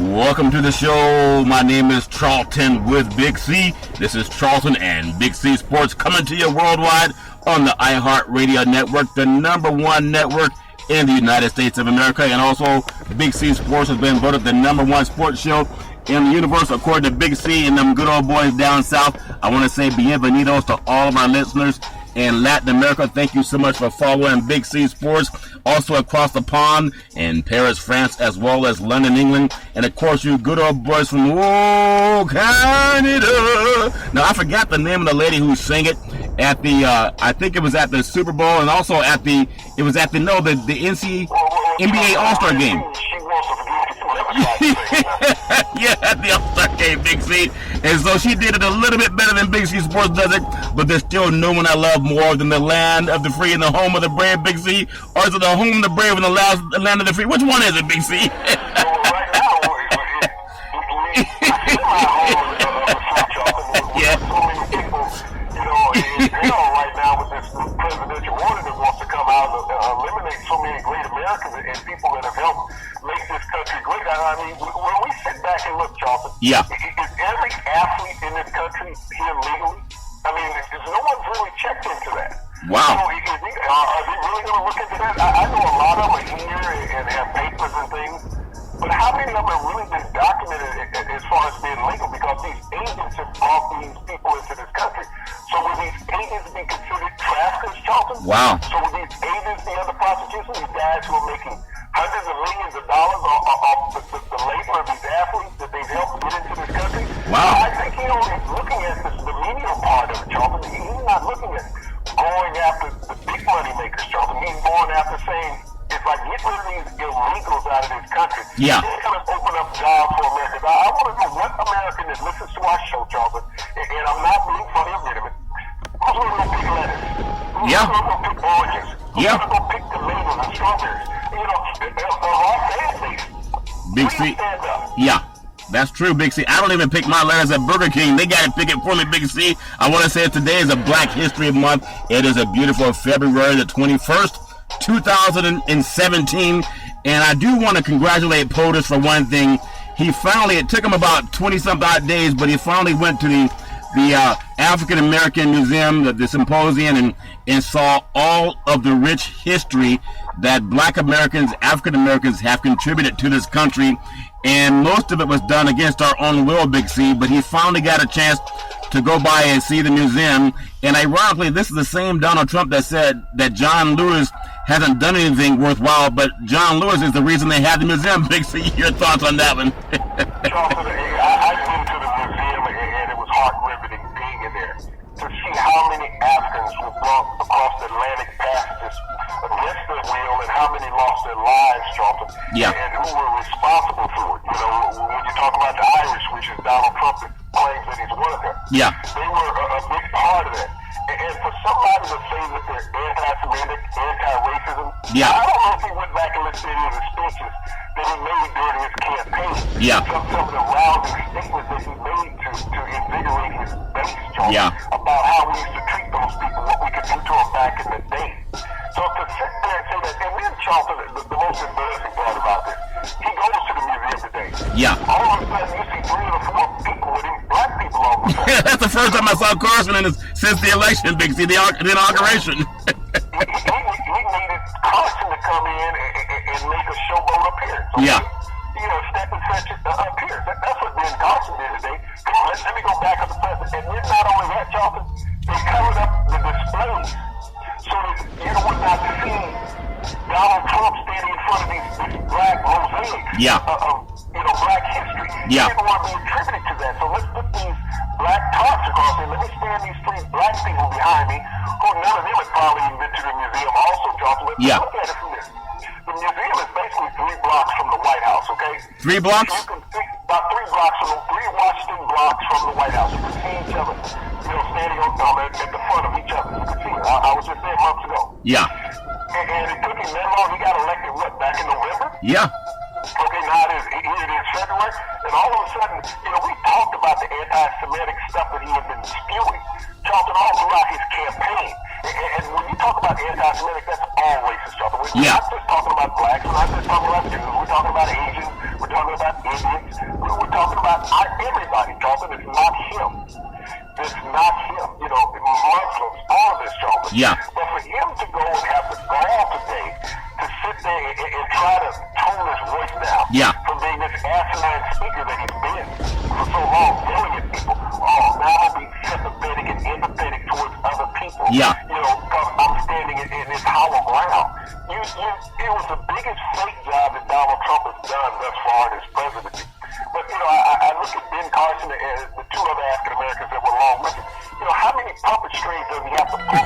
Welcome to the show. My name is Charlton with Big C. This is Charlton and Big C Sports coming to you worldwide on the iHeart Radio Network, the #1 network in the United States of America. And also, Big C Sports has been voted the #1 sports show in the universe, according to Big C and them good old boys down south. I want to say bienvenidos to all of our listeners in Latin America. Thank you so much for following Big C Sports. Also across the pond in Paris, France, as well as London, England. And of course, you good old boys from Canada. Now, I forgot the name of the lady who sang it at the, I think it was at the Super Bowl and also at the NBA All-Star game. Yeah, at the All-Star game, Big C. And so she did it a little bit better than Big C Sports does it, but there's still no one I love more than the land of the free and the home of the brave, Big C. Or is it the home of the brave and the land of the free? Which one is it, Big C? Yeah. Right now with this presidential order that wants to come out and eliminate so many great Americans and people that have helped make this country great. I mean, when we sit back and look, Charlton, yeah. Is every athlete in this country here legally? I mean, no one's really checked into that. Wow. So, are they really going to look into that? I know a lot of them are here and have papers and things, but how many of them have really been documented as far as being legal? Because these agents have brought these people into this country. So will these agents be considered traffickers, Charlton? Wow. So will these agents be under prosecution? These guys who are making hundreds of millions of dollars off the labor of these athletes that they've helped get into this country? Wow. I think he's looking at the menial part of it, Charlton. He's not looking at going after the big money makers, Charlton. He's going after saying, if I get rid of these illegals out of this country, yeah, it's going to open up jobs for Americans. I want to know what American that listens to our show, Charlton, and I'm not being funny or rid of it. Who's going to go pick lettuce? Who's going to go pick oranges? Who's going to go pick tomatoes and strawberries? You know, our fan base. Big C. Yeah. That's true, Big C. I don't even pick my lettuce at Burger King. They got to pick it for me, Big C. I want to say today is a Black History Month. It is a beautiful February the 21st, 2017. And I do want to congratulate POTUS for one thing. It took him about 20-something odd days, but he finally went to the African American Museum, the symposium, and saw all of the rich history that Black Americans, African Americans have contributed to this country. And most of it was done against our own will, Big C, but he finally got a chance to go by and see the museum. And ironically, this is the same Donald Trump that said that John Lewis hasn't done anything worthwhile, but John Lewis is the reason they had the museum. Big C, your thoughts on that one? Charlton, I've been to the museum, and it was heart-riveting being in there to see how many Africans were brought across the Atlantic passages against their will and how many lost their lives, Charlton, yeah, and who were responsible for it. You know, when you talk about the Irish, which is Donald Trump that claims that he's one of them, yeah, they were a big part of that. And for somebody to say that they're anti-Semitic, anti-racism, yeah, I don't know if he went back and listened to any of the speeches that he made during his campaign. Yeah. Some of the rousing statements that he made to invigorate his base, John, yeah, about how we used to treat those people, what we could do to them back in the day. So to sit there and say that, and then Charlton, the most embarrassing part about this, he goes to the museum today. Yeah. All of a sudden you see 3 or 4 people with these black people all the time. That's the first time I saw Carson since the election, Big C, the inauguration. We needed Carson to come in and make a showboat appearance. Okay? Yeah. You know, step and fetch appearance. That's what Ben Carson did today. Come on, let me go back up the president. And then not only that, Charlton, they covered up the displays so that you would not see Donald Trump standing in front of these black mosaics. Yeah. Black history. Yeah. He didn't want to be attributed to that. So let's put these black tarts across here. Let me stand these 3 black people behind me, who none of them had probably even been to the museum also, Charlton. Let's look at it from this. The museum is basically 3 blocks from the White House, okay? 3 blocks? You can see about 3 blocks from 3 Washington blocks from the White House. You can see each other, standing at the front of each other. You can see it. I was just there months ago. Yeah. And it took him that long. He got elected, back in November? Yeah. Okay, now it is February, and all of a sudden, we talked about the anti-Semitic stuff that he had been spewing, Charlton, all throughout his campaign. And when you talk about anti-Semitic, that's all racist, Charlton. We're not just talking about blacks, we're not just talking about Jews, we're talking about Asians, we're talking about Indians, about everybody talking. It's not him. It's not him. You know, Muslims, all of this talking. Yeah. But for him to go and have the gall today to sit there and try to tone his voice down from being this asinine speaker that he's been for so long, yelling at people, now I'll be sympathetic and empathetic towards other people. Yeah. You know, because I'm standing in this hollow ground. It was the biggest fake job that Donald Trump has done thus far in his presidency. But, you know, I look at Ben Carson and the two other African Americans that were along with him. You know, how many puppet strings does he have to pull?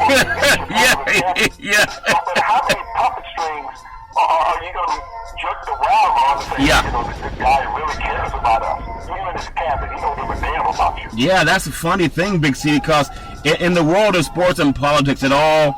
Yeah. But how many puppet strings are you going to be jerked around on to say, you know, this guy really cares about us? You in his cabinet, he don't give a damn about you. Yeah, that's a funny thing, Big C, because in the world of sports and politics, it all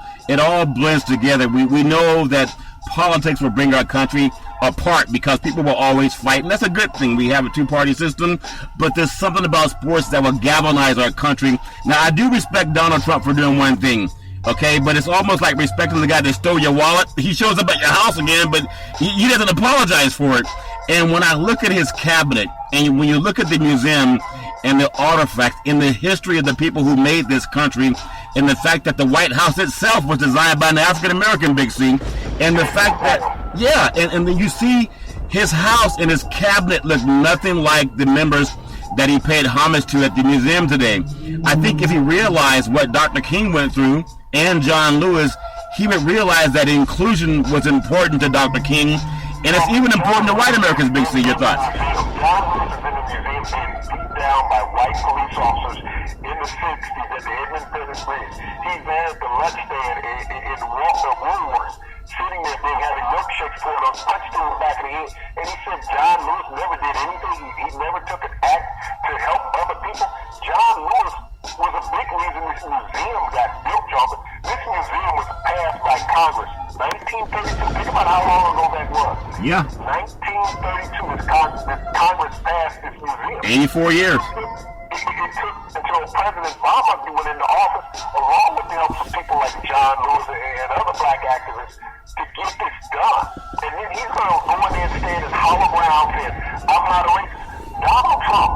blends together. We know that politics will bring our country apart because people will always fight, and that's a good thing. We have a two-party system, but there's something about sports that will galvanize our country. Now, I do respect Donald Trump for doing one thing, okay, but it's almost like respecting the guy that stole your wallet. He shows up at your house again, but he doesn't apologize for it. And when I look at his cabinet, and when you look at the museum and the artifacts in the history of the people who made this country, and the fact that the White House itself was designed by an African-American, Big C, and the fact that, and then you see his house and his cabinet look nothing like the members that he paid homage to at the museum today. I think if he realized what Dr. King went through and John Lewis, he would realize that inclusion was important to Dr. King, and it's even important to white Americans. Big C, your thoughts? John Lewis is in the museum being beat down by white police officers in the 60s at the Edmund Pettus Bridge. He's there at the lunch stand in Woolworth, sitting there having milkshakes poured on, punched him in the back of the head, and he said John Lewis never did anything. He never took an act to help other people. John Lewis was a big reason this museum got built, John. But this museum was passed by Congress 1932. Think about how long ago that was. Yeah. 1932 is Congress passed this museum. 84 years. It took until President Obama went into office, along with the help of people like John Lewis and other black activists, to get this done. And then he's going to go in there and stand in hollow ground saying, I'm not a racist. Donald Trump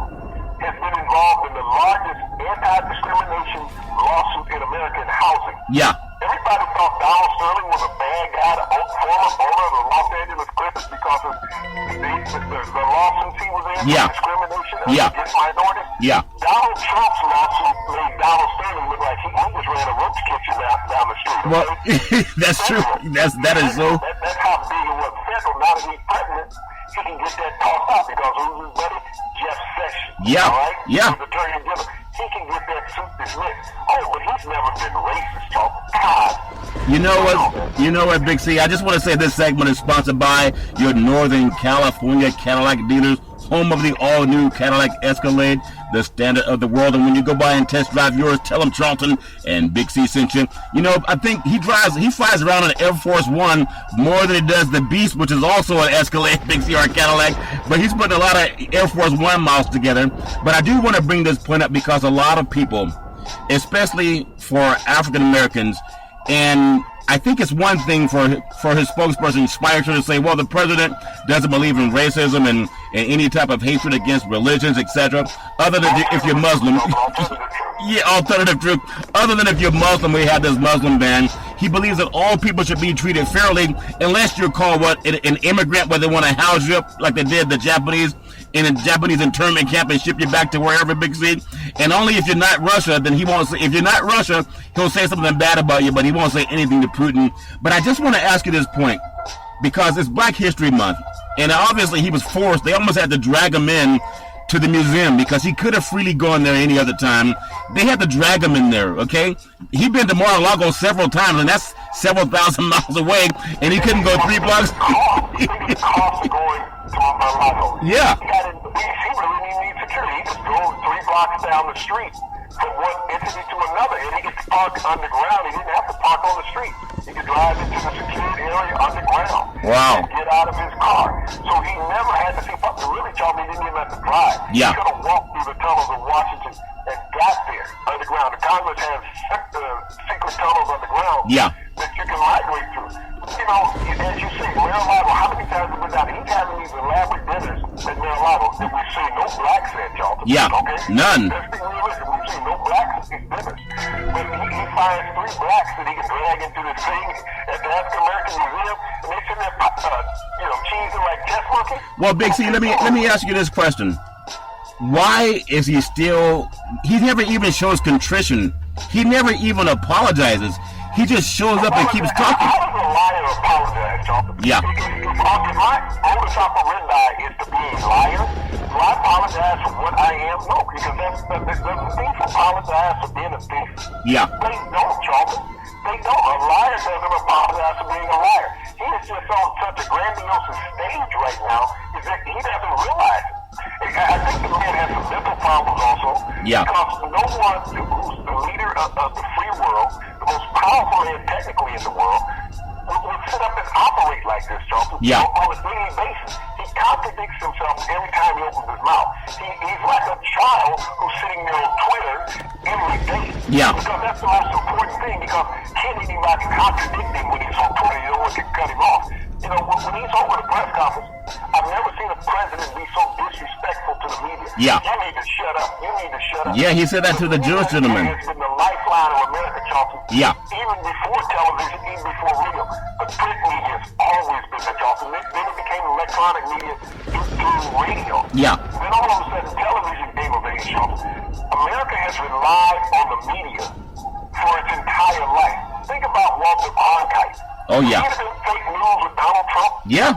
has been involved in the largest anti-discrimination lawsuit in American housing. Yeah. Everybody thought Donald Sterling was a bad guy, the former owner of the Los Angeles Clippers, because of the lawsuits he was in, discrimination against minorities. Yeah. Donald Trump's lawsuit made Donald Sterling look like he just ran a roach kitchen down the street. Well, that's true. That is so. That's how big it was federal. Now that he's president, he can get that tossed out because who's buddy? Jeff Sessions. Yeah. All right? Yeah. The Attorney General. He can get that suit dismissed. Oh, but he's never been racist, y'all. God. You know what, Big C? I just want to say this segment is sponsored by your Northern California Cadillac dealers, home of the all-new Cadillac Escalade, the standard of the world. And when you go by and test drive yours, tell them Charlton and Big C sent you. You know, I think he flies around in Air Force One more than he does the Beast, which is also an Escalade, Big C, or a Cadillac. But he's putting a lot of Air Force One miles together. But I do want to bring this point up because a lot of people, especially for African Americans, and I think it's one thing for his spokesperson, Spicer, to say, well, the president doesn't believe in racism and any type of hatred against religions, etc. Other than if you're Muslim. Yeah, alternative truth. Other than if you're Muslim, we have this Muslim ban. He believes that all people should be treated fairly unless you're called an immigrant, where they want to house you up like they did the Japanese in a Japanese internment camp and ship you back to wherever, Big C. And only if you're not Russia, then he won't say. If you're not Russia, he'll say something bad about you, but he won't say anything to Putin. But I just want to ask you this point, because it's Black History Month, and obviously he was forced. They almost had to drag him in to the museum because he could have freely gone there any other time. They had to drag him in there, okay? He'd been to Mar-a-Lago several times, and that's several thousand miles away, and he couldn't go 3 blocks. Yeah. He really needs security. He just drove 3 blocks down the street from one entity to another, and he could park underground. He didn't have to park on the street. He could drive into the secured area underground. Wow. And get out of his car. So he never had to see public. Really, Charlie, he didn't even have to drive. Yeah. He could have walked through the tunnels of Washington and got there underground. The Congress has secret tunnels underground that you can migrate through. you know, as you say, Mar-a-Lago, how many times have we done it? He's having these elaborate dinners at Mar-a-Lago that we've seen no blacks at, y'all. Yeah, okay? none. Let's be realistic. We've seen no blacks at these dinners. But he finds 3 blacks that he can drag into this thing at the African American Museum, and they sitting there, cheesing like chess monkeys. Well, Big C, let me ask you this question. Why is he still... He never even shows contrition. He never even apologizes. He just shows up and keeps talking. How does a liar apologize, Jonathan? Yeah. If my modus operandi is to be a liar, do I apologize for what I am? No, because the thief apologize for being a thief. Yeah. They don't, Jonathan. They don't. A liar doesn't apologize for being a liar. He is just on such a grandiose stage right now is that he doesn't realize it. I think the man has some mental problems also. Yeah. Because no one who's the leader of the free world, the most powerful man technically in the world, would sit up and operate like this, Jonathan. Yeah. On a daily basis. He contradicts himself every time he opens his mouth. He's like a child who's sitting there on Twitter every day. Yeah. Because that's the most important thing, because can anybody contradict him when he's on Twitter? You know what can cut him off. You know, when he's over the press conference, I've never seen a president be so disrespectful to the media. Yeah. You need to shut up. You need to shut up. Yeah, he said that to the Jewish gentleman. It's been the lifeline of America, Charlton. Yeah. Even before television, even before radio. The print media has always been the Charlton. Then it became electronic media through radio. Yeah. Then all of a sudden, television came of age, Charlton. America has relied on the media for its entire life. Think about Walter Cronkite. Oh, yeah. Fake news with Donald Trump. Yeah.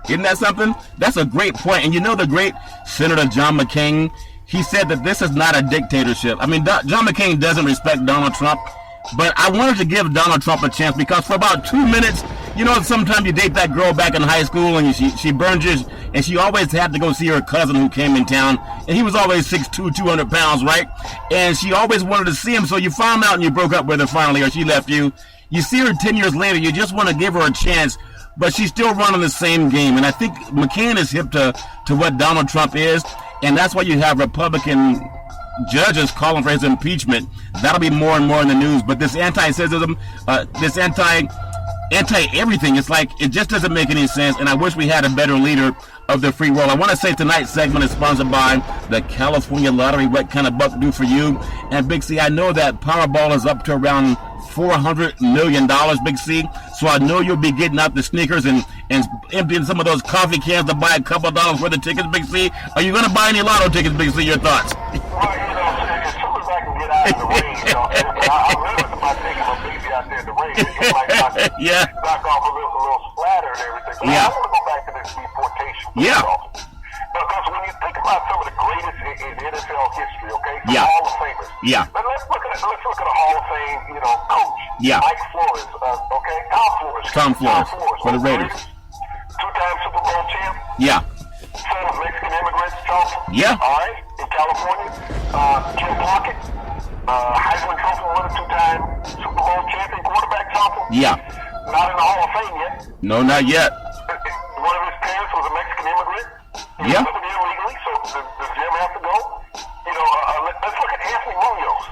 Isn't that something? That's a great point. And you know the great Senator John McCain, he said that this is not a dictatorship. I mean, John McCain doesn't respect Donald Trump, but I wanted to give Donald Trump a chance because for about 2 minutes, you know, sometimes you date that girl back in high school and she burns you, and she always had to go see her cousin who came in town, and he was always 6'2", 200 pounds, right? And she always wanted to see him, so you found out and you broke up with her finally, or she left you. You see her 10 years later, you just want to give her a chance, but she's still running the same game. And I think McCain is hip to what Donald Trump is, and that's why you have Republican judges calling for his impeachment. That'll be more and more in the news. But this anti-Semitism, this anti-everything, it's like it just doesn't make any sense, and I wish we had a better leader of the free world. I want to say tonight's segment is sponsored by the California Lottery. What kind of buck do for you? And Big C, I know that Powerball is up to around $400 million, Big C. So I know you'll be getting out the sneakers and emptying some of those coffee cans to buy a couple of dollars worth of tickets, Big C. Are you going to buy any lotto tickets, Big C? Your thoughts? Well, you know, as soon as I can get out of the rain, you know, I'm nervous about taking my baby out there in the rain. It might knock off a little splatter and everything. But I want to go back to this deportation. Yeah. Because when you think about some of the greatest in NFL history, okay, some Yeah. Hall of Famers. Yeah. But let's look at a Hall of Fame, you know, coach. Yeah. Mike Flores, okay, Tom Flores for the Raiders. 2-time Super Bowl champ. Yeah. Son of Mexican immigrants, Charlton. Yeah. All right, in California. Jim Plunkett, Heisman Trophy winner, 2-time Super Bowl champion quarterback, Charlton. Yeah. Not in the Hall of Fame yet. No, not yet. One of his parents was a Mexican immigrant. He Yeah. was living here illegally, so does Jim have to go? You know, let's look at Anthony Munoz,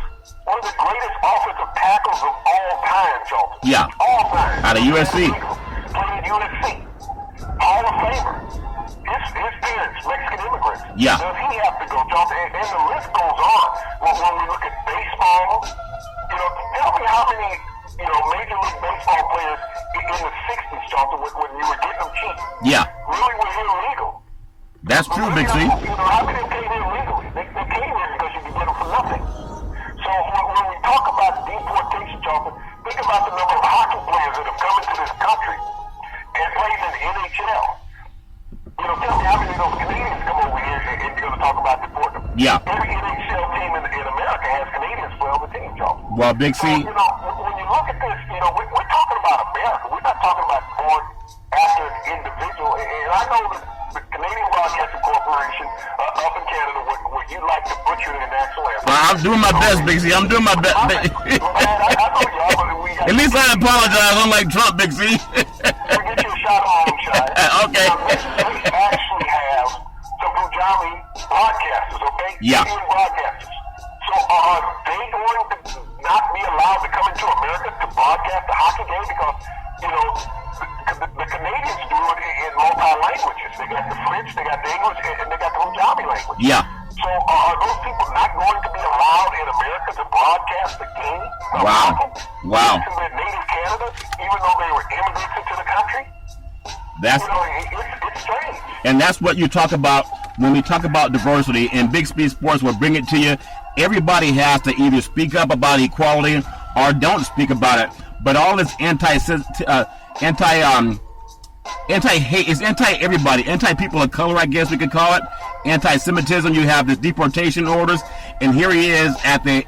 one of the greatest offensive tackles of all time, Charlton. Yeah. All time. Out of USC. Played at USC. Hall of Famer. His parents, Mexican immigrants. Yeah. Does he have to go, Charlton? And the list goes on. When we look at baseball, you know, tell me how many, you know, Major League Baseball players in the 60s, Charlton, when you were getting them cheap, Yeah. really were illegal. That's true, Big C. You know, how many came here illegally? They came here because you could get them for nothing. So when we talk about deportation, Charlton, think about the number of hockey players that have come into this country and played in the NHL. You know, tell me how many of those Canadians come over here and you're going to talk about deporting them. Yeah. Every NHL team in America has Canadians play on the team, Charlton. Well, Big C. So, you know, when you look at this, you know, we're talking about America. We're not talking about born after an individual. And I know that the Canadian Broadcasting Corporation up in Canada would you like to butcher the national anthem. I'm doing my best, Big C. I'm doing my best. I know y'all, but we got At least I apologize, unlike Trump, Big C. we'll get you a shot on home, Shai. Okay. Now, we actually have some Punjabi broadcasters, okay? Yeah. Indian broadcasters. So are they going to not be allowed to come into America to broadcast the hockey game because, you know, the Canadians do it in multi-languages. They got the French, they got the English, and they got the Punjabi language. Yeah. So are those people not going to be allowed in America to broadcast the game? Wow. To their native Canada, even though they were immigrants into the country? That's, you know, it's strange. and that's what you talk about when we talk about diversity. And Big Speed Sports will bring it to you. Everybody has to either speak up about equality or don't speak about it. But all this anti-hate is anti-everybody, anti-people of color, I guess we could call it. Anti-Semitism. You have the deportation orders, and here he is at the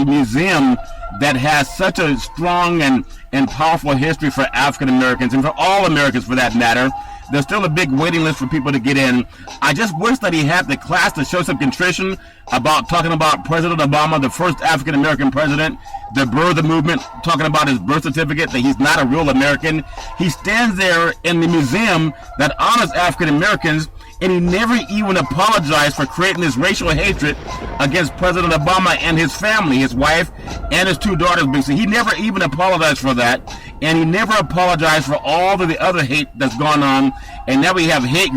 museum that has such a strong and powerful history for African Americans and for all Americans for that matter. There's still a big waiting list for people to get in. I just wish that he had the class to show some contrition about talking about President Obama, the first African American president, the birth movement, talking about his birth certificate, that he's not a real American. He stands there in the museum that honors African Americans, and he never even apologized for creating this racial hatred against President Obama and his family, his wife and his two daughters. He never even apologized for that, and he never apologized for all of the other hate that's gone on. And now we have hate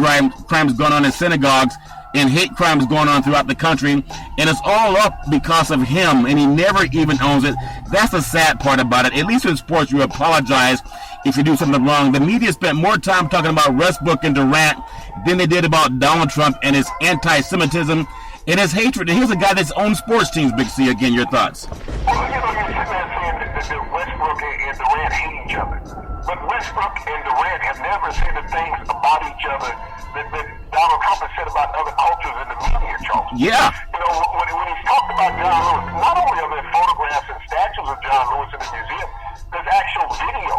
crimes going on in synagogues and hate crimes going on throughout the country, and it's all up because of him, and he never even owns it. That's the sad part about it. At least in sports, you apologize if you do something wrong. The media spent more time talking about Westbrook and Durant than they did about Donald Trump and his anti-Semitism and his hatred. And here's a guy that's owned sports teams, Big C. Again, your thoughts. Well, you know, you're sitting there saying that Westbrook and Durant hate each other. But Westbrook and Durant have never said the things about each other that Donald Trump has said about other cultures in the media, Charles. Yeah. You know, when he's talked about John Lewis, not only are there photographs and statues of John Lewis in the museum, there's actual video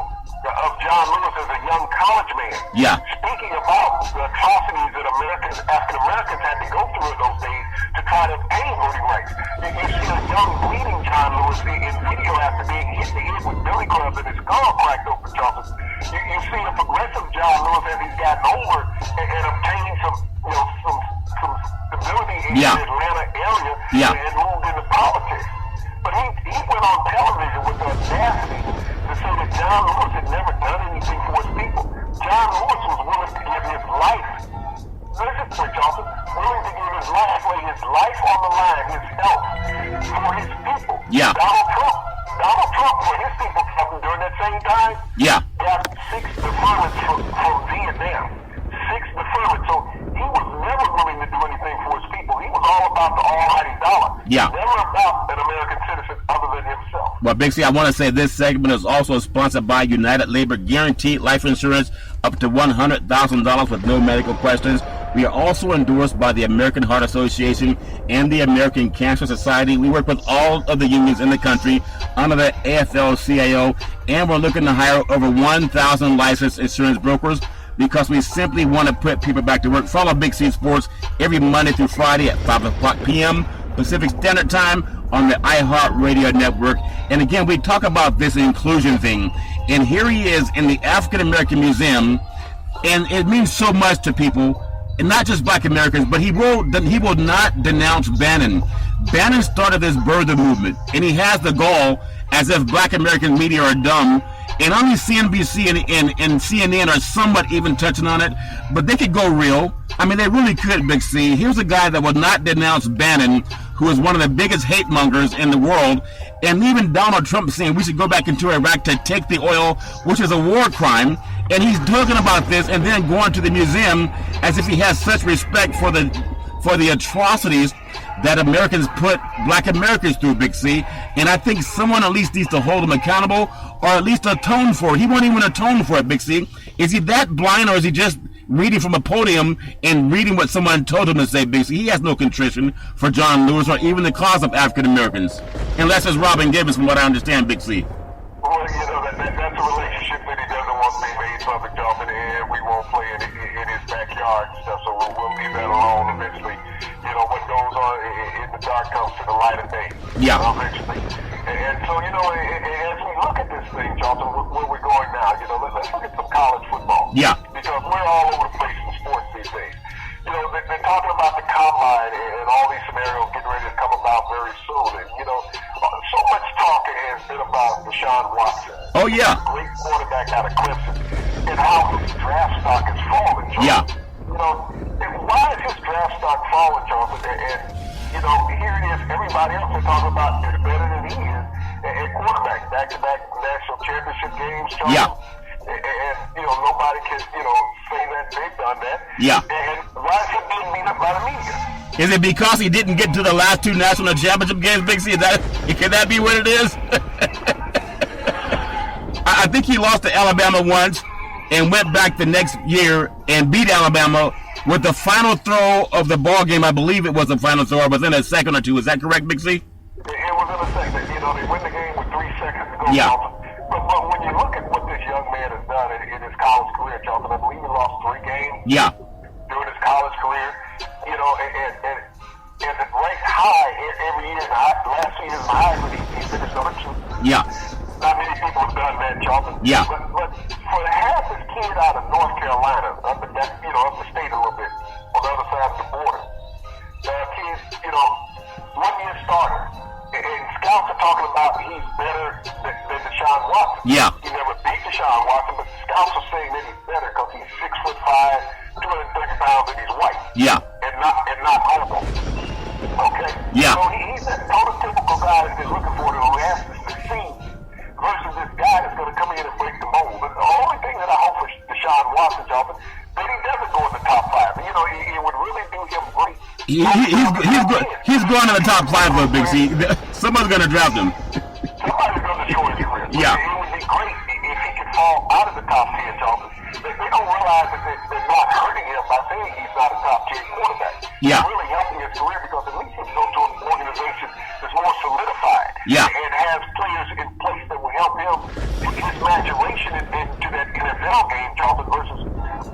of John Lewis as a young college man. Yeah. Speaking about the atrocities that African Americans had to go through in those days to try to obtain voting rights. You see a young bleeding John Lewis in video after being hit in the head with billy clubs and his skull cracked open, Charles. You see a progressive John Lewis as he's gotten older and obtained some stability in the Atlanta area and moved into politics. But he went on television with the audacity to say that John Lewis had never done anything for his people. John Lewis was willing to give his life. Listen to it, Johnson. Willing to give his life, lay his life on the line, his health, for his people. Yeah. Donald Trump, for his people, during that same time, got 6 deferments from Vietnam. 6 deferments. So he was never willing to do anything for his people. He was all about the almighty dollar. Yeah. Never about an American citizen other than himself. Well, Big C, I want to say this segment is also sponsored by United Labor Guaranteed Life Insurance, up to $100,000 with no medical questions. We are also endorsed by the American Heart Association and the American Cancer Society. We work with all of the unions in the country under the AFL-CIO, and we're looking to hire over 1,000 licensed insurance brokers because we simply want to put people back to work. Follow Big C Sports every Monday through Friday at 5 o'clock p.m. Pacific Standard Time on the iHeart Radio Network. And again, we talk about this inclusion thing. And here he is in the African American Museum, and it means so much to people, and not just black Americans, but he will not denounce Bannon. Bannon started this birther movement, and he has the gall, as if black American media are dumb, and only CNBC and CNN are somewhat even touching on it, but they could go real. I mean, they really could, Big C. Here's a guy that will not denounce Bannon, who is one of the biggest hate mongers in the world, and even Donald Trump saying we should go back into Iraq to take the oil, which is a war crime, and he's talking about this and then going to the museum as if he has such respect for the atrocities that Americans put black Americans through, Big C. And I think someone at least needs to hold him accountable, or at least atone for it. He won't even atone for it, Big C. Is he that blind, or is he just reading from a podium and reading what someone told him to say, Big C? He has no contrition for John Lewis or even the cause of African Americans. Unless it's Robin Givens, from what I understand, Big C. Well, you know, that's a relationship that he doesn't want to be made public, Dolphin, and we won't play in his backyard and stuff, so we'll leave that alone eventually. You know, what goes on in the dark comes to the light of day. Yeah. Eventually. And so, you know, as we look at this thing, Johnson, where we're going now, you know, let's look at some college football. Yeah. Because we're all over the place in sports these days. You know, they're talking about the combine and all these scenarios getting ready to come about very soon. And, you know, so much talk has been about Deshaun Watson. Oh, yeah. Great quarterback out of Clemson. And how his draft stock has fallen, Jonathan. Yeah. You know, why is his draft stock falling, Jonathan? And, you know, here it is. Everybody else is talking about is better than he is. And quarterback, back-to-back national championship games, Jonathan. Yeah. And, you know, nobody can, you know, say that they've done that. Yeah. And why is he being beat up by the media? Is it because he didn't get to the last 2 national championship games, Big C? Can that be what it is? I think he lost to Alabama once and went back the next year and beat Alabama with the final throw of the ball game. I believe it was the final throw, or within a second or two. Is that correct, Big C? It was in a second. You know, they win the game with 3 seconds to go. Yeah. But when you look at what this young man has done in his college career, Jonathan, I believe he lost 3 games. Yeah. During his college career, you know, and the ranked high every year. Last season's high, but he finished number 2. Yeah. Not many people have done that, Jonathan. Yeah. But for to have this kid out of North Carolina, up the state a little bit, on the other side of the border, the kid, you know, 1-year starter, and scouts are talking about he's better than Deshaun Watson. Yeah. He never beat Deshaun Watson, but scouts are saying that he's better because he's 6'5", 230 pounds, and he's white. Yeah. And not homo. Okay. Yeah. So he's that prototypical guy that they're looking for who has to succeed versus this guy that's going to come in and break the mold. But the only thing that I hope for Deshaun Watson, Jonathan, that he doesn't go in the top 5. You know, it would really do him great. He's going in the top 5 for Big C. Someone's going to draft him. Somebody's going to destroy his career. Yeah. It would be great if he could fall out of the top 10, Jonathan. They don't realize that they're not hurting him by saying he's not a top 10 quarterback. Yeah. They're really helping his career because at least he can go to an organization that's more solidified. Yeah. And has players in place that will help him in his maturation into that NFL game, Jonathan, versus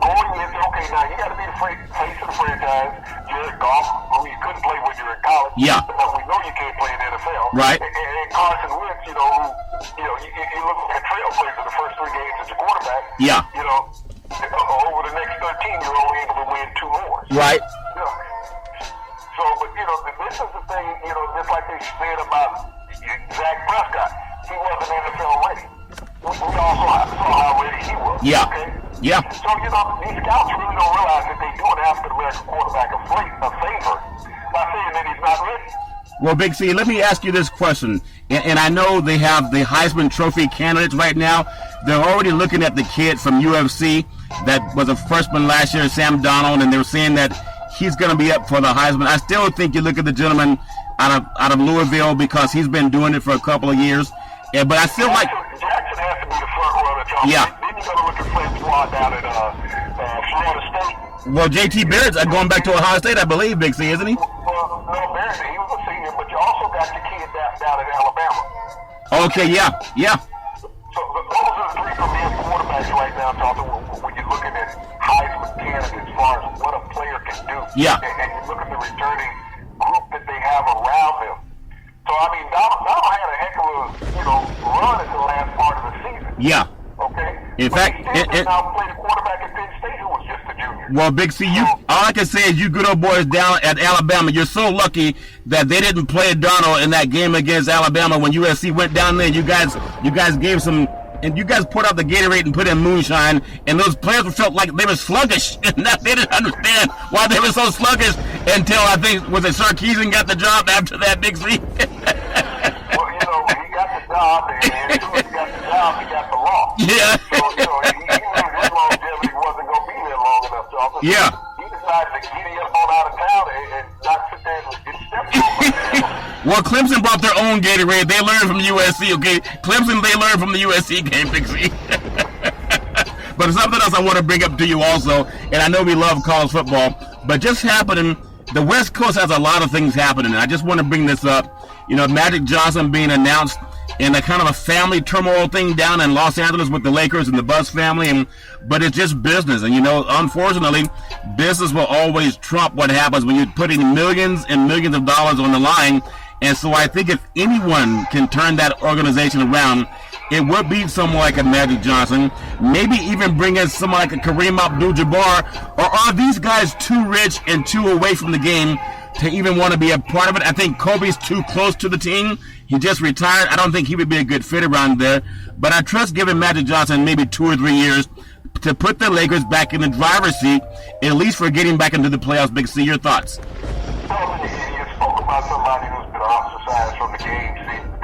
going into, okay, now you got to be the face of the franchise. Jared Goff, who you couldn't play when you were in college. Yeah. But we know you can't play in the NFL. Right. And Carson Wentz, you know, you look like a trailblazer the first 3 games as a quarterback. Yeah. You know, over the next 13, you're only able to win 2 more. Right. You know, so, but, you know, this is the thing, you know, just like they said about Dak Prescott. He wasn't NFL ready. We also saw how ready he was. Yeah. Okay? Yeah. So, you know, these scouts really don't realize that they do an African-American quarterback a favor by saying that he's not ready. Well, Big C, let me ask you this question. And I know they have the Heisman Trophy candidates right now. They're already looking at the kid from UFC that was a freshman last year, Sam Donald, and they're saying that he's going to be up for the Heisman. I still think you look at the gentleman out of Louisville because he's been doing it for a couple of years. But I feel like Jackson has to be the front runner, John. Yeah. Then you got to look at Flint Squad down at Florida State. well, J.T. Barrett's going back to Ohio State, I believe, Big C, isn't he? Well, no, Barrett, he was a senior, but you also got your kid down in Alabama. Okay, yeah. So those are the 3 premier quarterbacks right now, Jonathan, when you're looking at Heisman candidates as far as what a player can do. Yeah. And you look at the returning group that they have around them. So, I mean, Donald had a heck of a, run at the last part of the season. Yeah. Okay? In but fact, he still now played a quarterback at Penn State who was just a junior. Well, Big C, all I can say is you good old boys down at Alabama, you're so lucky that they didn't play Donald in that game against Alabama when USC went down there. You guys gave some, and you guys put out the Gatorade and put in moonshine, and those players felt like they were sluggish. And they didn't understand why they were so sluggish until I think, was it Sarkisian got the job after that, Big C? Well, he got the job, and as soon as he got the job, he got the law. Yeah. So, he knew his longevity wasn't going to be there long enough, Jonathan. Yeah. He decided to giddy up on out of town and not sit there and get stepped on. Well, Clemson brought their own Gatorade. They learned from USC, okay? Clemson, they learned from the USC game, Big C. But something else I want to bring up to you also, and I know we love college football, but just happening, the West Coast has a lot of things happening, and I just want to bring this up. Magic Johnson being announced in a kind of a family turmoil thing down in Los Angeles with the Lakers and the Buzz family, but it's just business. And, unfortunately, business will always trump what happens when you're putting millions and millions of dollars on the line. And so I think if anyone can turn that organization around, it would be someone like a Magic Johnson, maybe even bring in someone like a Kareem Abdul-Jabbar, or are these guys too rich and too away from the game to even want to be a part of it. I think Kobe's too close to the team. He just retired. I don't think he would be a good fit around there. But I trust giving Magic Johnson maybe 2 or 3 years to put the Lakers back in the driver's seat, at least for getting back into the playoffs. Big C, your thoughts? Well, you spoke about somebody who's been ostracized from the game,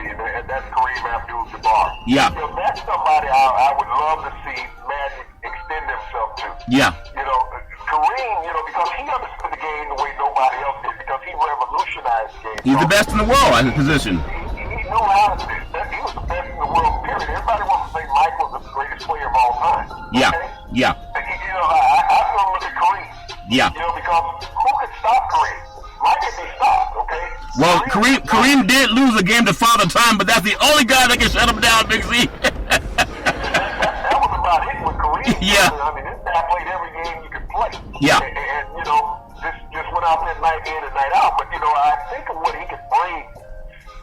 and that's Kareem Abdul-Jabbar. Yeah. You know, that's somebody I would love to see Magic extend himself to. Yeah. You know, Kareem, you know, because he understood the game the way nobody else did, because he revolutionized the game. He's the best in the world at his position. He knew how to do it. He was the best in the world, period. Everybody wants to say Mike was the greatest player of all time. Yeah. Okay? Yeah. You know, I still look at Kareem. Yeah. You know, because who could stop Kareem? Mike could be stopped, okay? Well, Kareem did lose a game to Father Time, but that's the only guy that can shut him down, Big C. that was about it with Kareem. Yeah. I mean, this guy played every game you could play. Yeah. And you know, just went out there night in and night out. But, you know, I think of what he could bring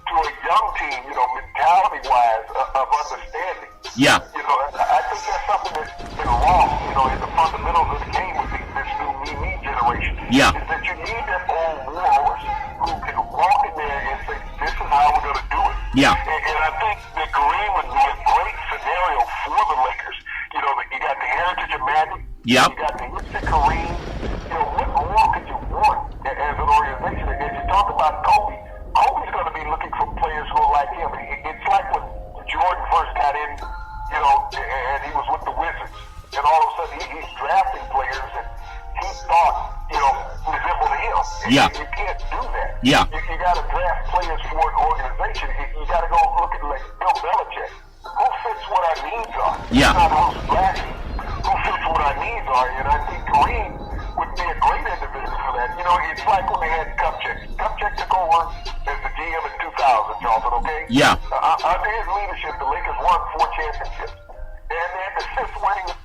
to a young team, you know, mentality-wise, of understanding. Yeah. You know, I think that's something that's been lost, you know, in the fundamentals of the game with this new me generation. Yeah. Is that you need that old warhorse who can walk in there and say, this is how we're going to do it. Yeah. And I think that Kareem would be a great scenario for the Lakers. You know, you got the heritage of Magic. Yep. You got the instant Kareem. You know, what more could you want as an organization? And you talk about Kobe. Kobe's going to be looking for players who are like him. It's like when Jordan first got in, you know, and he was with the Wizards. And all of a sudden he's drafting players and he thought, you know, resembled him. Yeah. You can't do that. Yeah. You got to draft players for an organization. You got to go look at like Bill Belichick. Who fits what our needs are? Yeah. Not who's flashy. Who fits what our needs are? And I think Kareem would be a great individual for that. You know, it's like when they had Kupchak. Kupchak took over as the GM in 2000, Charlton, okay? Yeah. Under his leadership, the Lakers won 4 championships. And they had the 5th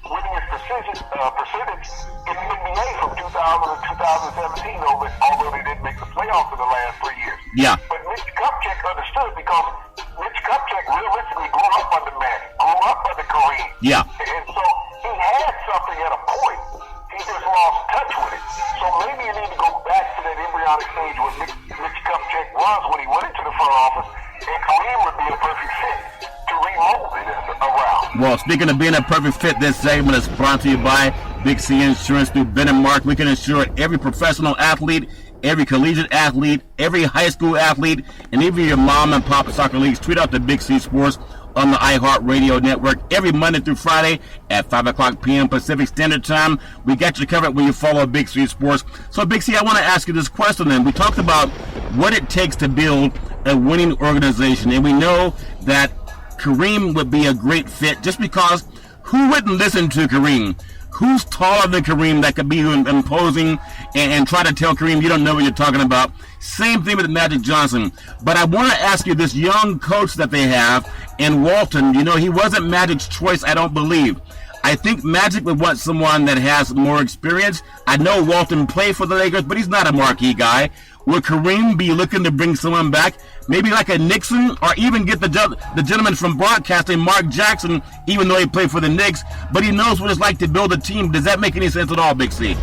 winningest percentage in the NBA from 2000 to 2017, although they didn't make the playoffs in the last 3 years. Yeah. But Mitch Kupchak understood because Mitch Kupchak realistically grew up under Magic, grew up under Kareem. Yeah. And so he had something at a point. He just lost touch with it. So maybe you need to go back to that embryonic stage where Mitch Kupchak was when he went into the front office, and Kareem would be a perfect fit to remold it around. Well, speaking of being a perfect fit, this segment is brought to you by Big C Insurance through Ben and Mark. We can insure every professional athlete, every collegiate athlete, every high school athlete, and even your mom and pop soccer leagues. Tweet out to Big C Sports on the iHeart Radio Network every Monday through Friday at 5 o'clock p.m. Pacific Standard Time. We got you covered when you follow Big C Sports. So, Big C, I want to ask you this question then. We talked about what it takes to build a winning organization, and we know that Kareem would be a great fit just because who wouldn't listen to Kareem? Who's taller than Kareem that could be imposing and try to tell Kareem you don't know what you're talking about? Same thing with Magic Johnson. But I want to ask you, this young coach that they have in Walton, you know, he wasn't Magic's choice, I don't believe. I think Magic would want someone that has more experience. I know Walton played for the Lakers, but he's not a marquee guy. Would Kareem be looking to bring someone back? Maybe like a Nixon, or even get the gentleman from broadcasting, Mark Jackson, even though he played for the Knicks, but he knows what it's like to build a team. Does that make any sense at all, Big C?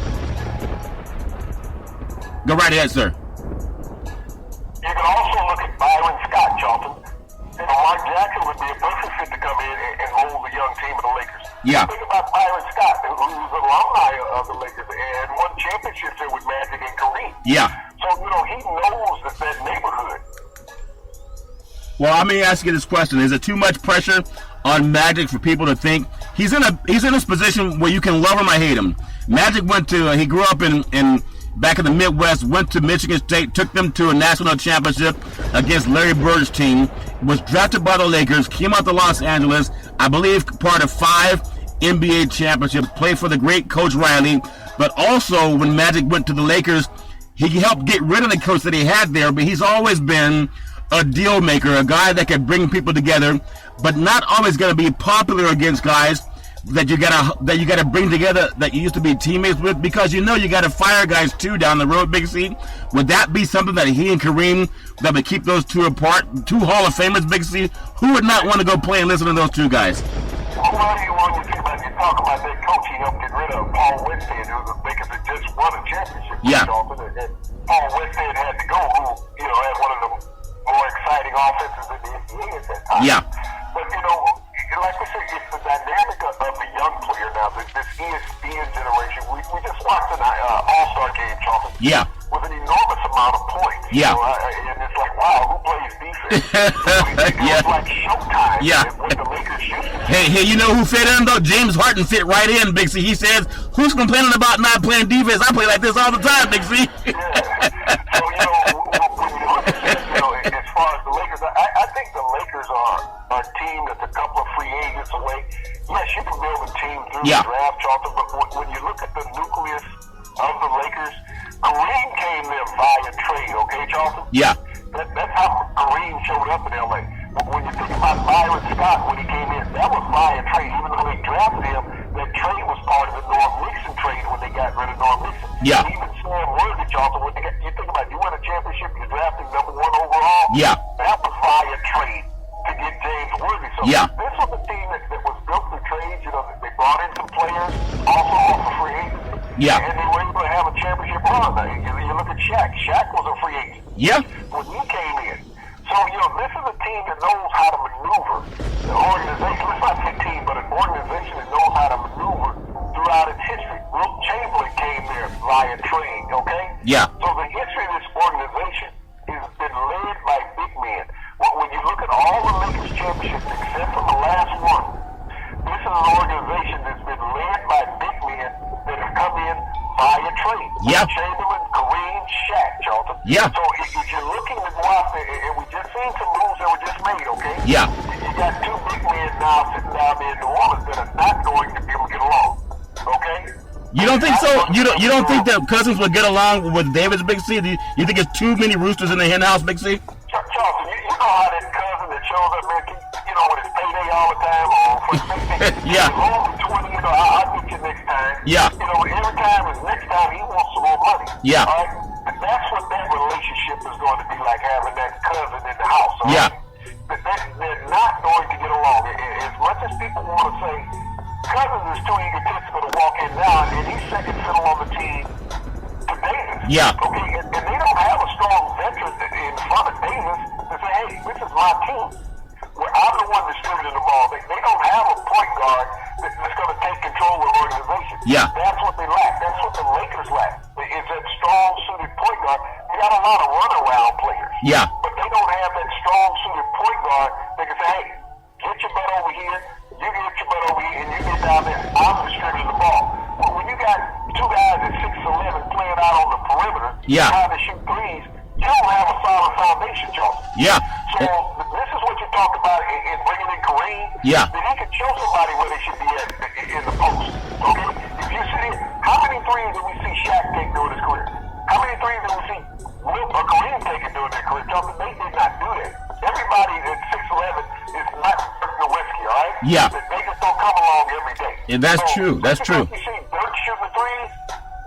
Go right ahead, sir. You can also look at Byron Scott, Charlton. You know, Mark Jackson would be a perfect fit to come in and mold the young team of the Lakers. Yeah. Think about Byron Scott, who's an alumni of the Lakers and won championships here with Magic and Kareem. Yeah. So, you know, he knows that neighborhood. Well, let me ask you this question. Is it too much pressure on Magic for people to think he's in this position where you can love him or hate him? Magic he grew up in back in the Midwest, went to Michigan State, took them to a national championship against Larry Bird's team, was drafted by the Lakers, came out to Los Angeles, I believe part of 5 NBA championships, played for the great Coach Riley, but also when Magic went to the Lakers, he helped get rid of the coach that he had there, but he's always been a deal maker, a guy that can bring people together, but not always going to be popular against guys that you gotta bring together that you used to be teammates with, because you know you gotta fire guys too down the road, Big C. Would that be something that he and Kareem, that would keep those two apart? 2 Hall of Famers, Big C. Who would not want to go play and listen to those 2 guys? Who are you when you think about your talk about that coach he helped get rid of, Paul Westhead, who was the Lakers that just won a championship. Yeah. And Paul Westhead had to go, who, had one of the more exciting offenses in the NBA at that time. Yeah. But, like we said, it's the dynamic of the young player now, this ESPN generation. We just watched an All-Star game, Charlton. Yeah. With an enormous amount of points. Yeah. And it's like, wow, who plays defense? It Yeah. was like showtime. Yeah. With the Lakers shooting. Hey, you know who fit in though? James Harden fit right in, Big C. He says, "Who's complaining about not playing defense? I play like this all the time, Big C." Yeah. So when you look at this, as far as the Lakers, I think the Lakers are a team that's a couple of free agents away. Yes, you can build a team through Yeah. the draft, Charlton, but when you look at the nucleus of the Lakers, Kareem came there via trade, okay, Charlton? Yeah. That's how Kareem showed up in L.A. When you think about Byron Scott when he came in, that was via trade. Even though they drafted him, that trade was part of the Norm Nixon trade when they got rid of Norm Nixon. Yeah. Even Sam Worthy, Charlton, when you think about it, you win a championship, you drafted #1 overall. Yeah. That was via trade to get James Worthy. So Yeah. this was a team that was built through trades. They brought in some players, also off of free agency. Yeah. And they were able to have a championship run. You look at Shaq. Shaq was a free agent. Yeah. When he came in. So, this is a team that knows how to maneuver. An organization, let's not say team, but an organization that knows how to maneuver throughout its history. Wilt Chamberlain came there via trade, okay? Yeah. So the history of this organization has been led by big men. When you look at all the Lakers championships except for the last one, this is an organization that's been led by big men that have come in via trade. Yeah. Chamberlain, Kareem, Shaq, Charlton. Yeah. So if you're looking to go out there, and we just seen some moves that were just made, okay? Yeah. You got two big men now sitting down there in New Orleans that are not going to be able to get along, okay? You don't think so? You don't think that Cousins would get along with Davis, Big C? You think it's too many roosters in the hen house, Big C? Charlton, you know how that cousin that shows up, man, with his payday all the time, or for his payday, Yeah. over 20, I'll get you next time. Yeah. Every time is next time he wants some more money. Yeah. All right? That's what that relationship is going to be like, having that cousin in the house. All Yeah. right? They're not going to get along. As much as people want to say, Cousins is too egotistical to walk in now, and he's second fiddle on the team to Davis. Yeah. Okay, and they don't have a strong veteran in front of Davis to say, hey, this is my team. Where I'm the one distributing the ball. They don't have a point guard that's going to take control of the organization. Yeah. That's what they lack. That's what the Lakers lack. Is that strong suited point guard. They got a lot of runaround players. Yeah. But they don't have that strong suited point guard that can say, hey, get your butt over here, you get your butt over here, and you get down there, I'm distributing the ball. But when you got two guys at 6'11" playing out on the perimeter, Yeah. trying to shoot threes, you don't have a solid foundation, Charles. Yeah. So this is what you talked about in bringing in Kareem. Yeah. That he can show somebody where they should be at in the post. Okay? If you sit here, how many threes did we see Shaq take during his career? How many threes did we see Wilt or Kareem taking during their career? Charles, they did not do that. Everybody at 6'11" is not Dirk Nowitzki, all right? Yeah. They just don't come along every day. Yeah, that's true. That's true. You see Dirk shooting the threes,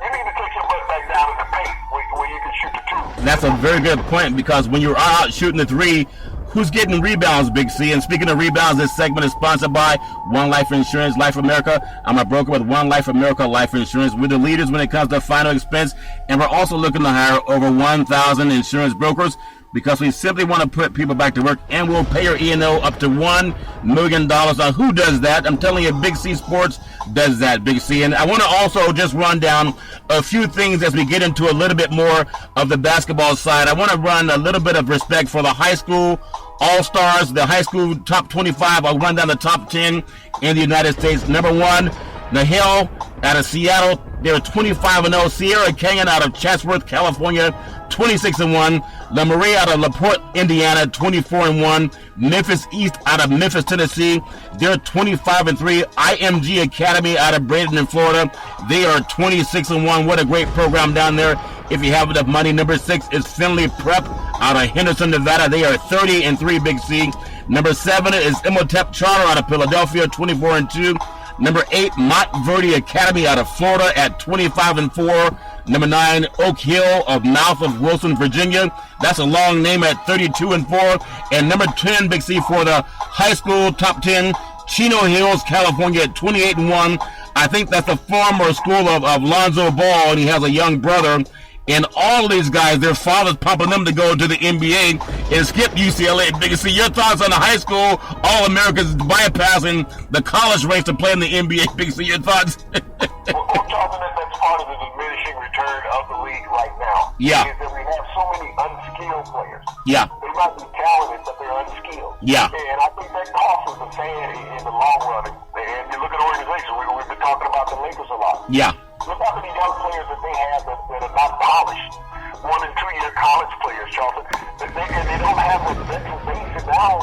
you need to take your butt back down in the paint where you can shoot the two. That's a very good point, because when you're out shooting the three, who's getting rebounds, Big C? And speaking of rebounds, this segment is sponsored by One Life Insurance, Life America. I'm a broker with One Life America Life Insurance. We're the leaders when it comes to final expense, and we're also looking to hire over 1,000 insurance brokers, because we simply want to put people back to work, and we'll pay your E&O up to $1 million. Now, who does that? I'm telling you, Big C Sports does that, Big C. And I want to also just run down a few things as we get into a little bit more of the basketball side. I want to run a little bit of respect for the high school all-stars, the high school top 25. I'll run down the top 10 in the United States. Number 1, Nahel out of Seattle. They're 25-0. Sierra Canyon out of Chatsworth, California, 26-1. La Marie out of LaPorte, Indiana, 24-1. Memphis East out of Memphis, Tennessee. They're 25-3. IMG Academy out of Bradenton, Florida. They are 26-1. What a great program down there. If you have enough money. Number 6 is Finley Prep out of Henderson, Nevada. They are 30-3, Big C. Number 7 is Imhotep Charter out of Philadelphia, 24-2. Number 8, Montverde Academy out of Florida at 25-4. Number 9, Oak Hill of Mouth of Wilson, Virginia. That's a long name at 32-4. And number 10, Big C, for the high school top 10, Chino Hills, California at 28-1. I think that's the former school of Lonzo Ball, and he has a young brother. And all of these guys, their fathers pumping them to go to the NBA and skip UCLA. Big C, your thoughts on the high school All-Americans bypassing the college race to play in the NBA? Big C, your thoughts? Well, Charlton, that's part of the diminishing return of the league right now. Yeah. Is that we have so many unskilled players. Yeah. They might be talented, but they're unskilled. Yeah. And I think that costs the fan in the long run. And you look at organizations, we've been talking about the Lakers a lot. Yeah. Look how many young players that they have that are not polished. 1- and 2-year college players, Charlton. And they don't have the veteran base. And now,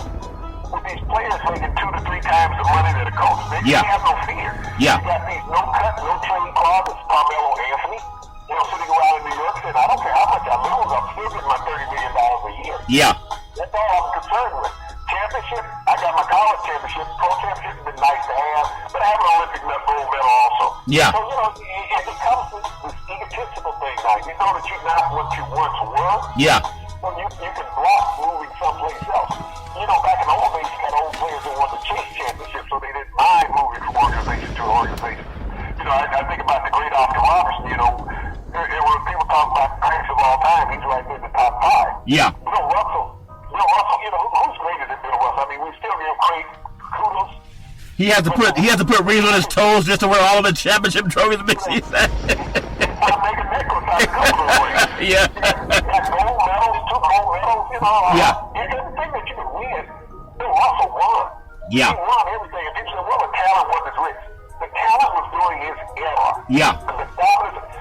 with these players making 2 to 3 times the money that a coach, they have no fear. Yeah. You got these no-cut, no-trade clauses. Carmelo Anthony, sitting around in New York saying, I don't care how much I lose, I'm still getting my $30 million a year. Yeah. That's all I'm concerned with. Championship, I got my college championship. Pro championship has been nice to have, but I have an Olympic gold medal also. Yeah. So, it becomes this egotistical thing now. You know that you're not what you once were. Yeah. So you can block moving someplace else. Back in the old days, you had old players that wanted to chase championships, so they didn't mind moving from organization to organization. I think about the great Oscar Robertson, when people talk about greats of all time, he's right there in the top 5. Yeah. Bill Russell, who's greater than Bill Russell? I mean, we still give great kudos. He has to put rings on his toes just to wear all of the championship trophies. Big C said. I'm making necklace out of couple of ways. Yeah. Got gold medals, 2 gold medals, Yeah. Everything that you can win, Bill Russell won. Yeah. He won everything. And people say, well, the talent wasn't as rich. The talent was during his era. Yeah.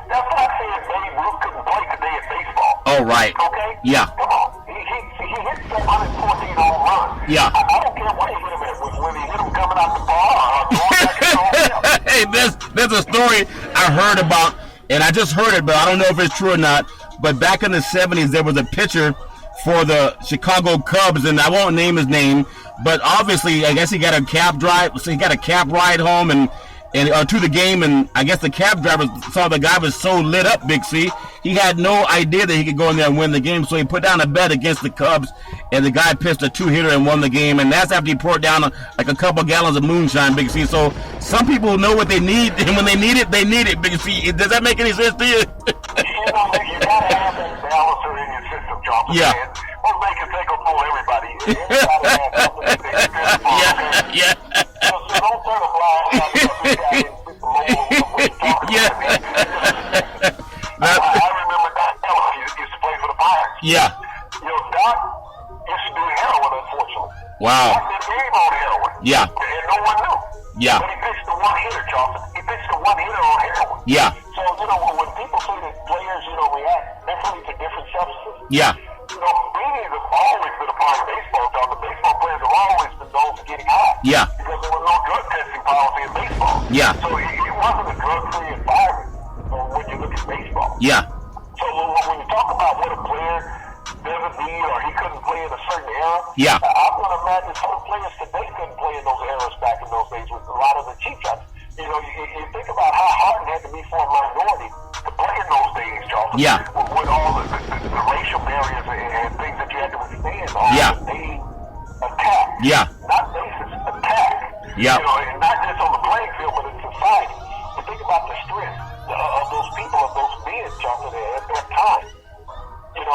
That's like saying Babe Ruth couldn't play today in baseball. Oh, right. Okay? Yeah. Come on. He hit 714 home runs. Yeah. I don't care what he hit him at, whether he hit him coming out the bar or going back and home. Hey, there's a story I heard about, and I just heard it, but I don't know if it's true or not. But back in the 70s, there was a pitcher for the Chicago Cubs, and I won't name his name, but obviously, I guess he got a cab ride home and to the game, and I guess the cab driver saw the guy was so lit up, Big C, he had no idea that he could go in there and win the game, so he put down a bet against the Cubs, and the guy pitched a 2-hitter and won the game, and that's after he poured down a couple gallons of moonshine, Big C. So some people know what they need, and when they need it, Big C. Does that make any sense to you? You gotta have that balancer in your system, Jonathan. Yeah. We'll make it take a pull everybody. Everybody has something that they can do for. Yeah. So don't turn a blind eye. Yeah. I remember Doc Ellis used to play for the Pirates. Yeah. Doc used to do heroin, unfortunately. Wow. Doc did game on heroin. Yeah. And no one knew. Yeah. But he pitched the 1-hitter, Charlton. He pitched the 1-hitter on heroin. Yeah. So, when people say that players, react differently to different substances. Yeah. Beanies have always been a part of baseball, Charlton. Baseball players have always been known for getting high. Yeah. Because there was no drug testing policy in baseball. Yeah. So it wasn't a drug-free environment when you look at baseball. Yeah. So when you talk about what a player doesn't need or he couldn't play in a certain era, Yeah. I'm going to imagine some players today couldn't play in those eras back in those days with a lot of the cheap shots. You think about how hard it had to be for a minority to play in those days, Charles. Yeah. With all the racial barriers and things that you had to withstand. All Yeah. the attack. Yeah. Not racist, attack. Yeah. And not just on the playing field, but in society. You think about the strength of those people, of those men, Charles, at that time. And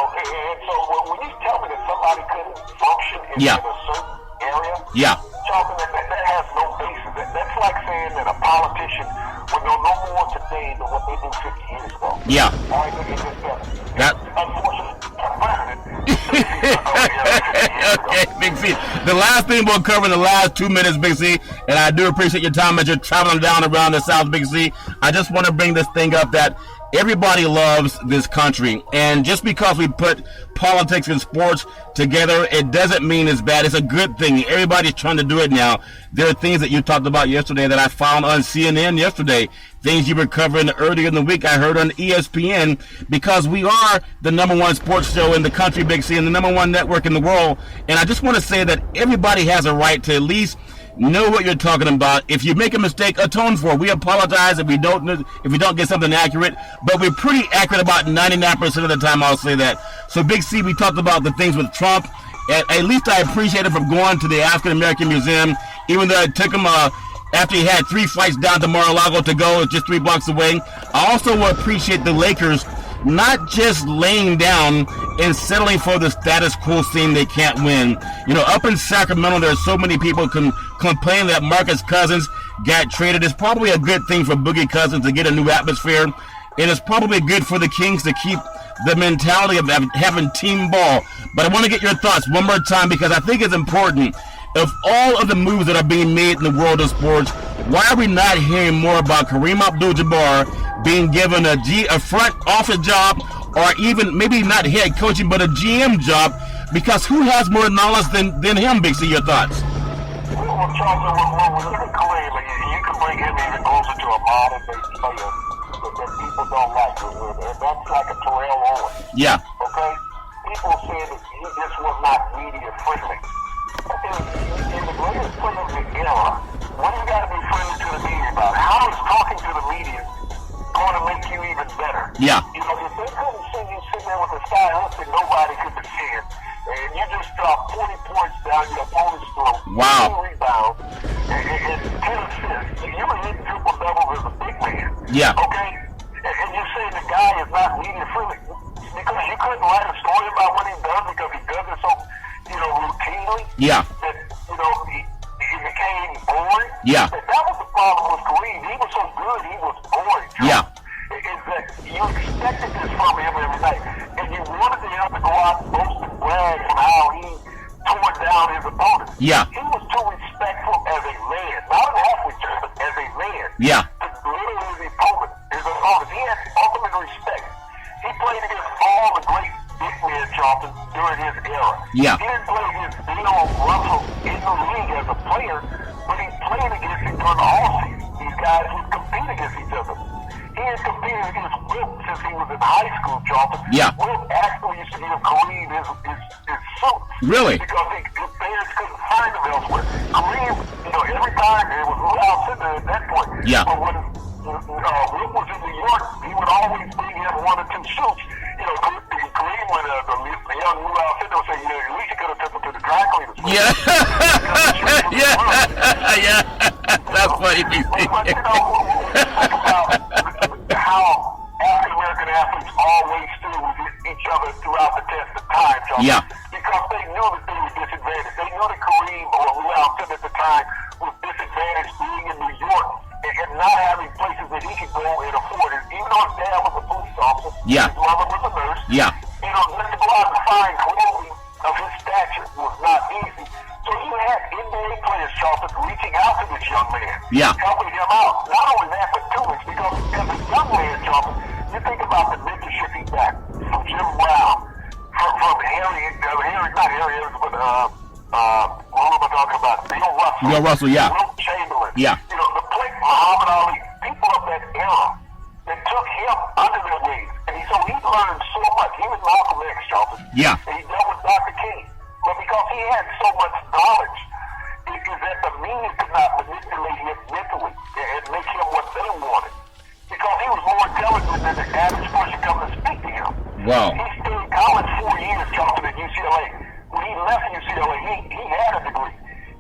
so when you tell me that somebody couldn't function in Yeah. a certain area, Yeah. Charlton, that has no basis. That's like saying that a politician would know no more today than what they did 50 years ago. Yeah. All right, look at this. That. Okay, Big C. The last thing we'll cover in the last 2 minutes, Big C, and I do appreciate your time as you're traveling down around the South, Big C. I just want to bring this thing up that everybody loves this country, and just because we put politics and sports together, it doesn't mean it's bad. It's a good thing. Everybody's trying to do it now. There are things that you talked about yesterday that I found on CNN yesterday, things you were covering earlier in the week I heard on ESPN, because we are the #1 sports show in the country, Big C, and the #1 network in the world. And I just want to say that everybody has a right to at least know what you're talking about. If you make a mistake, atone for it. We apologize if we don't get something accurate, but we're pretty accurate about 99% of the time, I'll say that. So Big C, we talked about the things with Trump. At least I appreciate it from going to the African American Museum even though it took him after he had 3 flights down to Mar-a-Lago to go, it's just 3 blocks away. I also appreciate the Lakers not just laying down and settling for the status quo, saying they can't win. You know, up in Sacramento, there's so many people complain that Marcus Cousins got traded. It's probably a good thing for Boogie Cousins to get a new atmosphere, and it's probably good for the Kings to keep the mentality of having team ball. But I want to get your thoughts one more time, because I think it's important. Of all of the moves that are being made in the world of sports, why are we not hearing more about Kareem Abdul-Jabbar being given a front office job, or even maybe not head coaching, but a GM job? Because who has more knowledge than him, Big C? Your thoughts? Well, Charles, when we look at Kareem, you can bring him even closer to a modern-day player that people don't like, and that's like a Terrell Owens. Yeah. Okay? People said that he just was not media-friendly. In the greatest player of the era, what do you got to be friendly to the media about? How is talking to the media going to make you even better? Yeah. You know, if they couldn't see you sitting there with a stylist that nobody could defend, and you just dropped 40 points down your opponent's throat, wow, 2 rebounds, and 10 assists, you were hitting triple doubles as a big man. Yeah. Okay? And you're saying the guy is not media friendly because you couldn't write a story about what he does because he does it so, you know, routinely. Yeah. That, you know, he became boring. Yeah. That was the problem with Kareem. He was so good, he was boring. Yeah. Is that you expected this from him every night, and you wanted him to go out and boast and brag on how he tore down his opponent. Yeah. He was too respectful as a man, not an athlete, but as a man. Yeah. To belittle his opponent. He had ultimate respect. He played against all the great big men, Charlton, during his era. Yeah. He didn't play against Bill Russell in the league as a player, but he played against him during the offseason. These guys would compete against each other. He had competed against Wilt since he was in high school, Charlton. Yeah. Wilt actually used to give Kareem his suits. Really? Because his fans couldn't find him elsewhere. Kareem, you know, every time there was Lou Alcindor at that point. Yeah. But when Wilt was in New York, he would always bring him 1 or 2 suits. You know, Kareem, when the young Lou Alcindor would say, you know, at least you could have took him to the dry cleaners. Yeah. Yeah. That's funny, BC. But, you know, think about how African-American athletes always stood with each other throughout the test of time, Charles. Yeah. Because they knew that they were disadvantaged. They knew that Kareem or Lou Alcindor at the time was disadvantaged being in New York and not having places that he could go and afford it. Even though his dad was a police officer, yeah, his mother was a nurse. Yeah. You know, just to go out and find clothing of his stature was not easy. So you had NBA players, Charlton, reaching out to this young man, yeah, helping him out. Not only that, but 2 weeks, because as a young man, Charlton, you think about the mentorship he got from Jim Brown, from Harry, not Harry Evans, but who am I talking about? Bill Russell. Bill Russell, yeah. Wilt Chamberlain. Yeah. You know, the play Muhammad Ali, people of that era that took him under their wings. And so he learned so much. He was Malcolm X, Charlton. Yeah. And he dealt with Dr. King. But because he had so much knowledge, it is that the media could not manipulate him mentally and make him what they wanted. Because he was more intelligent than the average person coming to speak to him. Wow. He stayed college 4 years, Charlton, at UCLA. When he left UCLA, he had a degree.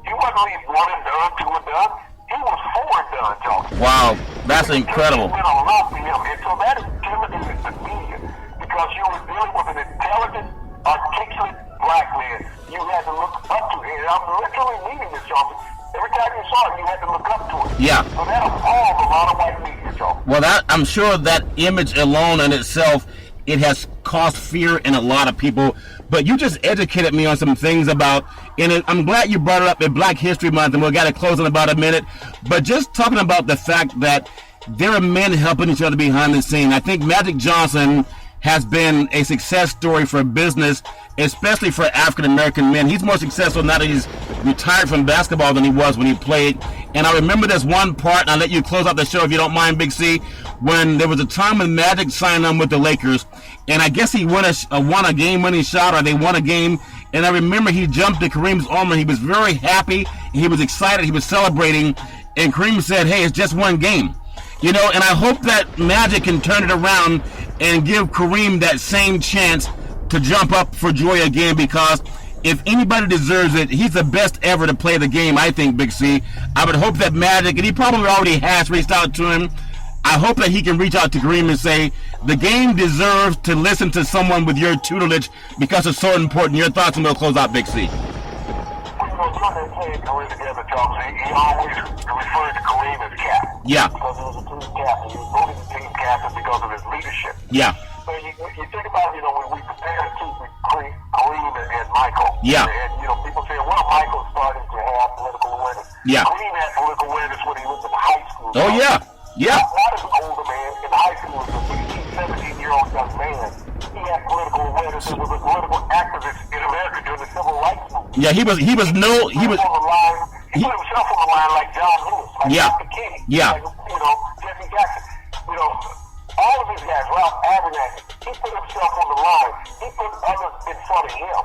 He wasn't leaving 1 and done, 2 and done. He was 4 and done, Charlton. Wow, that's incredible. It meant a lot to him. And so that intimidated the media because you were dealing with an intelligent, articulate black man. You had to look up to him. And I'm literally meaning this, Charlton. Every time you saw him, you had to look up to him. Yeah. So that appalled a lot of white media, Charlton. Well, I'm sure that image alone in itself, it has caused fear in a lot of people. But you just educated me on some things about, and I'm glad you brought it up in Black History Month, and we've got to close in about a minute. But just talking about the fact that there are men helping each other behind the scene. I think Magic Johnson has been a success story for business, especially for African-American men. He's more successful now that he's retired from basketball than he was when he played. And I remember this one part, and I'll let you close out the show if you don't mind, Big C, when there was a time when Magic signed on with the Lakers, and I guess he won a game-winning shot, or they won a game, and I remember he jumped to Kareem's arm, and he was very happy, he was excited, he was celebrating, and Kareem said, hey, it's just one game. You know, and I hope that Magic can turn it around and give Kareem that same chance to jump up for joy again, because if anybody deserves it, he's the best ever to play the game, I think, Big C. I would hope that Magic, and he probably already has reached out to him, I hope that he can reach out to Kareem and say, the game deserves to listen to someone with your tutelage because it's so important. Your thoughts, and we'll close out, Big C. He always referred to Kareem as Cap. Yeah. Because he was a team captain. He was voted the team captain because of his leadership. Yeah. So you think about, when we compare to Kareem and Michael. Yeah. And, people say, well, Michael started to have political awareness. Yeah. Kareem had political awareness when he was in high school. Oh, yeah. Yeah. Not as an older man. In high school, as a 16, 17-year-old young man, he had political awareness and was a political activist in America during the civil rights movement. Yeah, he was He put himself on the line like John Lewis, like Yeah. Dr. King, Yeah. like, Jesse Jackson. All of these guys, Ralph Abernathy, he put himself on the line. He put others in front of him.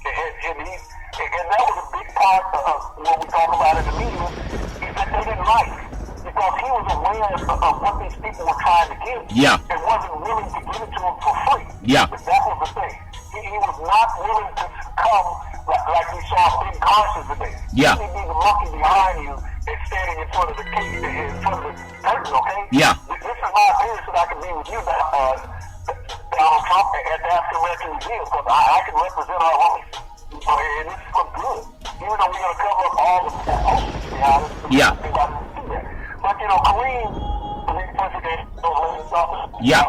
And that was a big part of what we talk about in the media, is that they didn't like. Because he was aware of what these people were trying to give. Yeah. And wasn't willing to give it to them for free. Yeah. But that was the thing. He was not willing to come like we saw Ben Carson today. Yeah. He be the monkey behind you and standing in front of the case, in front of the curtain, okay? Yeah. This is my appearance so that I can be with you, Donald Trump, at the African American Museum, because I can represent our voice. And this is look good. Even though we're going to cover up all the emotions behind it. Yeah. But, Kareem, the president, Yeah.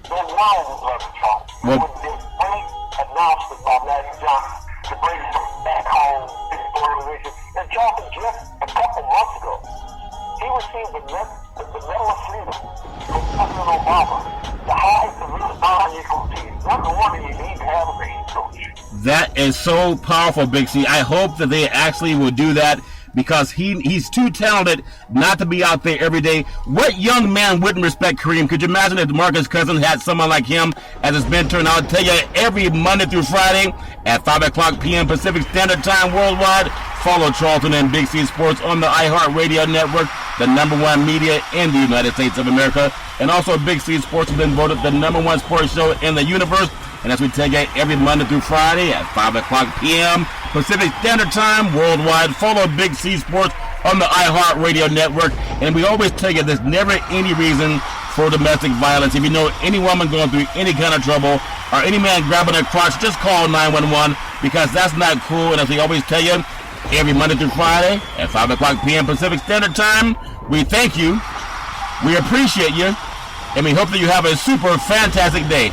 Their line was loving Trump. Well, There was this great announcement by Magic Johnson to bring him back home to the organization. And Johnson, just a couple months ago, he received the Medal of Freedom from President Obama, the highest of his non-equal team. Not the one that you need to have a main coach. That is so powerful, Big C. I hope that they actually will do that, because he's too talented not to be out there every day. What young man wouldn't respect Kareem? Could you imagine if DeMarcus Cousins had someone like him as his mentor? And I'll tell you, every Monday through Friday at 5 o'clock p.m. Pacific Standard Time worldwide, follow Charlton and Big C Sports on the iHeart Radio Network, the #1 media in the United States of America. And also, Big C Sports has been voted the #1 sports show in the universe. And as we tell you, every Monday through Friday at 5 o'clock p.m. Pacific Standard Time worldwide, follow Big C Sports on the iHeart Radio Network. And we always tell you, there's never any reason for domestic violence. If you know any woman going through any kind of trouble, or any man grabbing a crotch, just call 911, because that's not cool. And as we always tell you, every Monday through Friday at 5 o'clock p.m. Pacific Standard Time, we thank you, we appreciate you, and we hope that you have a super fantastic day.